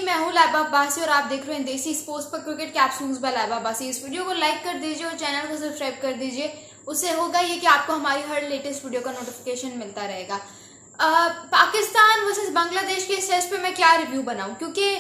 मैं हूँ लाइबा अब्बासी और आप देख रहे हैं देसी स्पोर्ट्स पर cricket capsules by Laiba Abbasi. इस वीडियो को लाइक कर दीजिए और चैनल को सब्सक्राइब कर दीजिए। उससे होगा ये कि आपको हमारी हर लेटेस्ट वीडियो का नोटिफिकेशन मिलता रहेगा। पाकिस्तान वर्सेस बांग्लादेश के इस टेस्ट पे मैं क्या रिव्यू बनाऊं, क्योंकि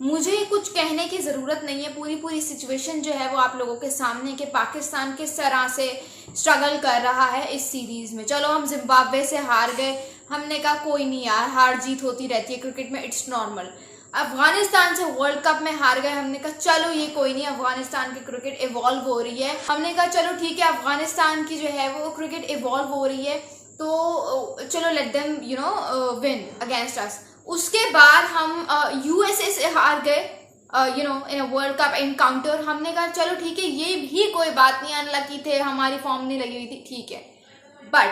मुझे कुछ कहने की ज़रूरत नहीं है। पूरी सिचुएशन जो है वो आप लोगों के सामने कि पाकिस्तान किस तरह से स्ट्रगल कर रहा है इस सीरीज़ में। चलो हम जिम्बाब्वे से हार गए, हमने कहा कोई नहीं यार, हार जीत होती रहती है क्रिकेट में, इट्स नॉर्मल। अफगानिस्तान से वर्ल्ड कप में हार गए, हमने कहा चलो ये कोई नहीं, अफगानिस्तान की क्रिकेट इवॉल्व हो रही है। हमने कहा चलो ठीक है, अफगानिस्तान की जो है वो क्रिकेट इवॉल्व हो रही है तो चलो let them win against us. उसके बाद हम यूएसए से हार गए इन अ वर्ल्ड कप एनकाउंटर। हमने कहा चलो ठीक है, ये भी कोई बात नहीं, अनलकी थे, हमारी फॉर्म नहीं लगी हुई थी, ठीक है। But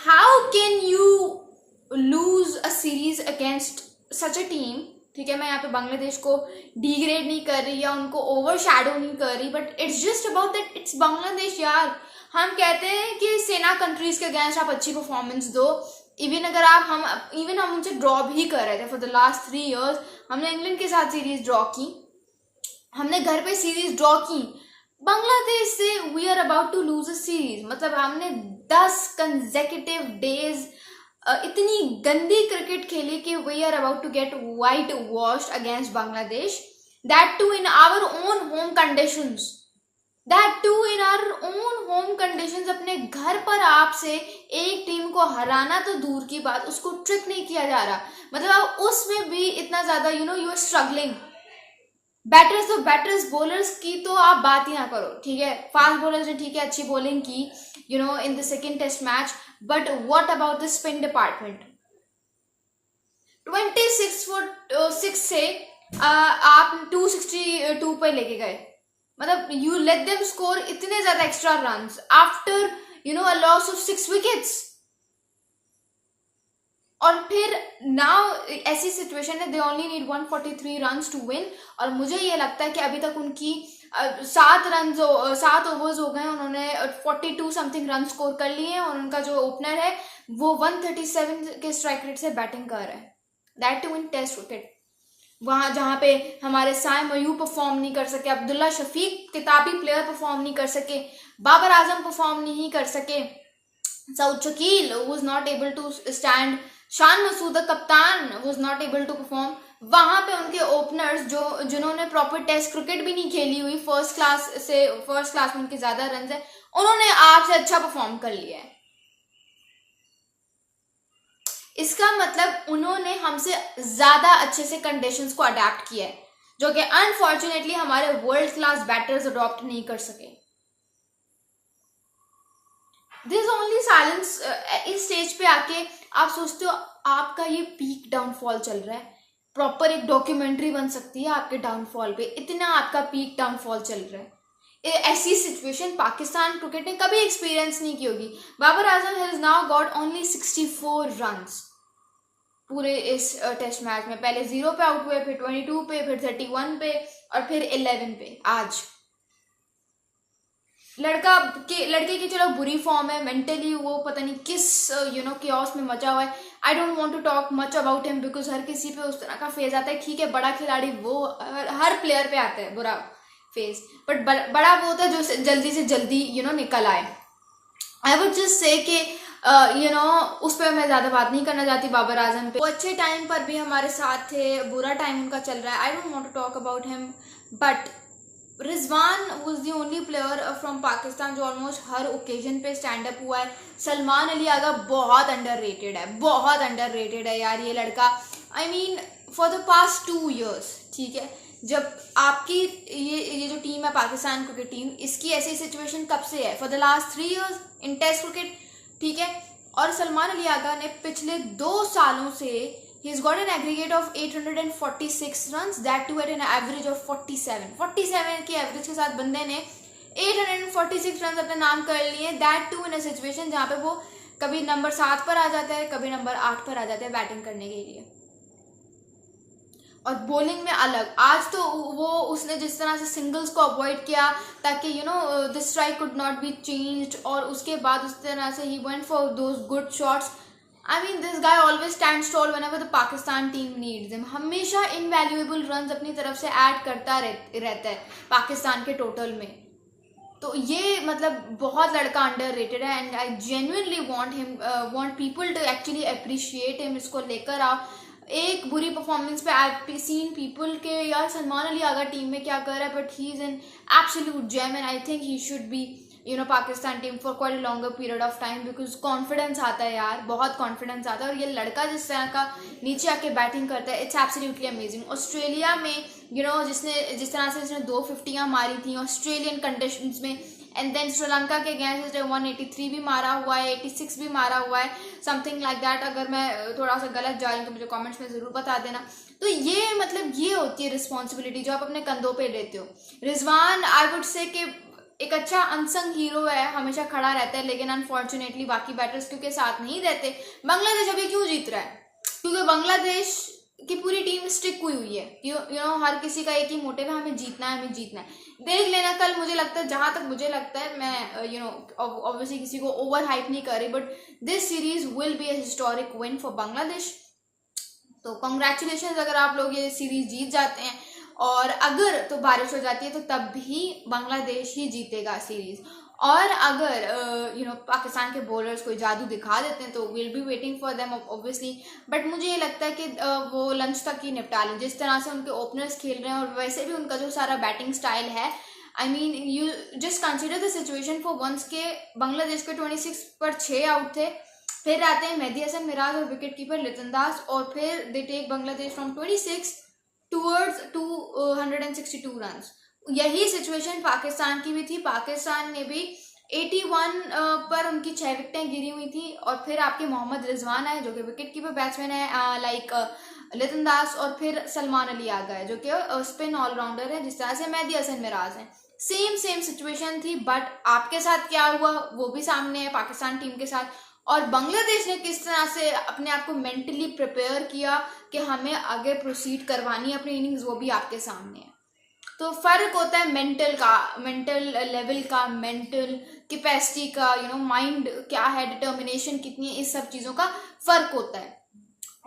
how can you lose a series against such a team? ठीक है, मैं यहाँ पे बांग्लादेश को डिग्रेड नहीं कर रही या उनको ओवर शैडो नहीं कर रही, but it's just about that it's Bangladesh यार। हम कहते हैं कि सेना कंट्रीज के अगेंस्ट आप अच्छी परफॉर्मेंस दो। इवन अगर हम उनसे ड्रॉ भी कर रहे थे फॉर द लास्ट 3 years। हमने इंग्लैंड के साथ सीरीज ड्रॉ की, हमने घर पे सीरीज ड्रॉ की। बांग्लादेश से we are about to lose a series, मतलब हमने 10 कंसेक्यूटिव डेज इतनी गंदी क्रिकेट खेली कि we are about to get white washed against Bangladesh, that too in our own home conditions. अपने घर पर आपसे एक टीम को हराना तो दूर की बात, उसको ट्रिक नहीं किया जा रहा, मतलब आप उसमें भी इतना ज्यादा you are struggling. Batters bowlers की तो आप बात ही ना करो, ठीक है। फास्ट बॉलर्स ने ठीक है अच्छी बॉलिंग की in the second test match, but what about the spin department? 26 foot 6 से आप 262 पे लेके गए, मतलब यू लेट देम स्कोर इतने ज्यादा extra runs after a loss of 6 wickets. और फिर नाउ ऐसी सिचुएशन है, they only need 143 runs to win. और मुझे ये लगता है कि अभी तक उनकी 7 ओवर्स हो गए, उन्होंने 42 समथिंग रन स्कोर कर लिए हैं और उनका जो ओपनर है वो 137 के स्ट्राइक रेट से बैटिंग कर रहा है, that to win test wicket. वहां जहां पे हमारे साइम अयूब परफॉर्म नहीं कर सके, अब्दुल्ला शफीक किताबी प्लेयर परफॉर्म नहीं कर सके, बाबर आजम परफॉर्म नहीं कर सके, Saud Shakeel was not able to stand, Shan Masood कप्तान was not able to perform. वहां पे उनके ओपनर्स जिन्होंने प्रॉपर टेस्ट क्रिकेट भी नहीं खेली हुई, फर्स्ट क्लास में उनके ज्यादा रन है, उन्होंने आपसे अच्छा परफॉर्म कर लिया है। इसका मतलब उन्होंने हमसे ज्यादा अच्छे से कंडीशंस को अडेप्ट किया है, जो कि अनफॉर्चुनेटली हमारे वर्ल्ड क्लास बैटर्स अडॉप्ट नहीं कर सके। This only silence. इस स्टेज पे आके आप सोचते हो आपका ये पीक डाउनफॉल चल रहा है, प्रॉपर एक डॉक्यूमेंट्री बन सकती है आपके डाउनफॉल पे, इतना आपका पीक डाउनफॉल चल रहा है। ऐसी सिचुएशन पाकिस्तान क्रिकेट ने कभी एक्सपीरियंस नहीं की होगी। Babar Azam has now got only 64 runs पूरे इस टेस्ट मैच में। पहले 0 पे आउट हुए, फिर 22 पे, फिर 31 पे और फिर 11 पे। आज लड़के की चलो बुरी फॉर्म है, मेंटली वो पता नहीं किस केओस में मचा हुआ है। I don't want to talk much about him because हर किसी पे उस तरह का फेज आता है। ठीक है, बड़ा खिलाड़ी वो हर प्लेयर पे आता है बुरा फेज, बट बड़ा वो होता है जो जल्दी से जल्दी निकल आए। आई वुड जस्ट से कि उस पर मैं ज्यादा बात नहीं करना चाहती। बाबर आजम पे वो अच्छे टाइम पर भी हमारे साथ थे, बुरा टाइम उनका चल रहा है, I don't want to talk about him. But Rizwan was the only player from Pakistan जो ऑलमोस्ट हर ओकेजन पे स्टैंड अप हुआ है। सलमान अली आगा बहुत अंडररेटेड है यार ये लड़का। I mean for the past 2 years, ठीक है, जब आपकी ये जो टीम है पाकिस्तान क्रिकेट टीम, इसकी ऐसी सिचुएशन कब से है? फॉर द लास्ट 3 years इन टेस्ट क्रिकेट, ठीक है। और सलमान अली आगा ने पिछले 2 सालों से he has got an aggregate of 846 runs, that too at an average of 47 के एवरेज के साथ बंदे ने 846 रन अपने नाम कर लिए, that too in a situation जहाँ पे वो कभी नंबर 7 पर आ जाता है, कभी नंबर 8 पर आ जाता है बैटिंग करने के लिए। और बॉलिंग में अलग, आज तो उसने जिस तरह से सिंगल्स को अवॉइड किया ताकि the strike could not be changed, और उसके बाद उस तरह से he went for those good shots. I mean, this guy always stands tall whenever the Pakistan team needs him. हमेशा invaluable runs अपनी तरफ से ऐड करता रहता है पाकिस्तान के टोटल में. तो ये मतलब बहुत लड़का अंडररेटेड है and I genuinely want people to actually appreciate him. इसको लेकर आओ. एक बुरी परफॉर्मेंस पे आई सीन पीपल के यार सलमान अली आगा टीम में क्या कर रहा है, but he is an absolute gem and I think he should be Pakistan team for quite a longer period of time, because confidence आता है यार, बहुत कॉन्फिडेंस आता है. और ये लड़का जिस तरह का नीचे आके बैटिंग करता है, इट्स एब्सोल्युटली अमेजिंग. ऑस्ट्रेलिया में जिस तरह से इसने 250 मारी थी ऑस्ट्रेलियन कंडीशंस में, एंड देन श्रीलंका के अगेंस्ट 183 भी मारा हुआ है, 86 भी मारा हुआ है, समथिंग लाइक दैट. अगर मैं थोड़ा सा गलत जा रही हूँ तो मुझे कमेंट्स में ज़रूर बता देना. तो ये मतलब ये होती है रिस्पॉन्सिबिलिटी जो आप अपने कंधों पे लेते हो. रिजवान आई वुड से कि एक अच्छा अनसंग हीरो है, हमेशा खड़ा रहता है, लेकिन अनफॉर्चुनेटली बाकी बैटर्स क्योंकि साथ नहीं रहते. बांग्लादेश अभी क्यों जीत रहा है? क्योंकि बांग्लादेश की पूरी टीम स्टिक हुई है. हर किसी का एक ही मोटिव है, हमें जीतना है, हमें जीतना है. देख लेना कल. मुझे लगता है, जहां तक मुझे लगता है, मैं ऑब्वियसली किसी को ओवर हाइप नहीं कर रही, but this series will be a historic win for Bangladesh. तो कॉन्ग्रेचुलेशन अगर आप लोग ये सीरीज जीत जाते हैं. और अगर तो बारिश हो जाती है तो तब भी बांग्लादेश ही जीतेगा सीरीज. और अगर पाकिस्तान के बॉलर्स कोई जादू दिखा देते हैं तो will be waiting for them obviously. But मुझे ये लगता है कि वो लंच तक ही निपटा लें. जिस तरह से उनके ओपनर्स खेल रहे हैं और वैसे भी उनका जो सारा बैटिंग स्टाइल है, I mean you just consider the situation for once के बांग्लादेश के 26 पर 6 आउट थे. फिर आते हैं मेहदी हसन मिराज और विकेट कीपर लिटन दास, और फिर they take Bangladesh from 26 towards 262 run. यही सिचुएशन पाकिस्तान की भी थी. पाकिस्तान ने भी 81 पर उनकी 6 विकेटें गिरी हुई थी. और फिर आपके मोहम्मद रिजवान आए जो कि विकेट कीपर बैट्समैन है लाइक लिटन दास, और फिर सलमान अली आ गए जो कि स्पिन ऑलराउंडर है, जिस तरह से मेहदी हसन मिराज हैं. सेम सिचुएशन थी. बट आपके साथ क्या हुआ वो भी सामने है पाकिस्तान टीम के साथ. और बांग्लादेश ने किस तरह से अपने आप को मेंटली प्रिपेयर किया कि हमें आगे प्रोसीड करवानी है अपनी इनिंग्स, वो भी आपके सामने है. तो फर्क होता है मेंटल लेवल का, मेंटल कैपेसिटी का, माइंड क्या है, डिटर्मिनेशन कितनी है, इस सब चीज़ों का फर्क होता है.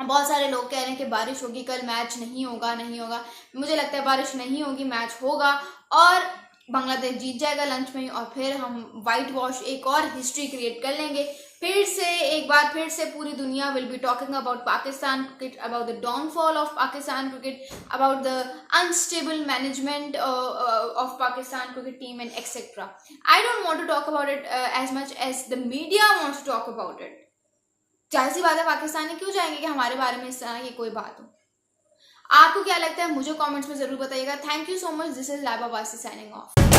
बहुत सारे लोग कह रहे हैं कि बारिश होगी कल, मैच नहीं होगा. मुझे लगता है बारिश नहीं होगी, मैच होगा और बांग्लादेश जीत जाएगा लंच में. और फिर हम वाइट वॉश एक और हिस्ट्री क्रिएट कर लेंगे. फिर से पूरी दुनिया will be talking about Pakistan cricket, about the downfall of Pakistan cricket, about the unstable management of Pakistan cricket team and etcetera. I don't want to talk about it as much as the media wants to talk about it. जाहिर सी बात है, पाकिस्तानी क्यों चाहेंगे कि हमारे बारे में इस तरह की कोई बात हो. आपको क्या लगता है मुझे कमेंट्स में जरूर बताइएगा. Thank you so much. This is Laiba वासी साइनिंग ऑफ.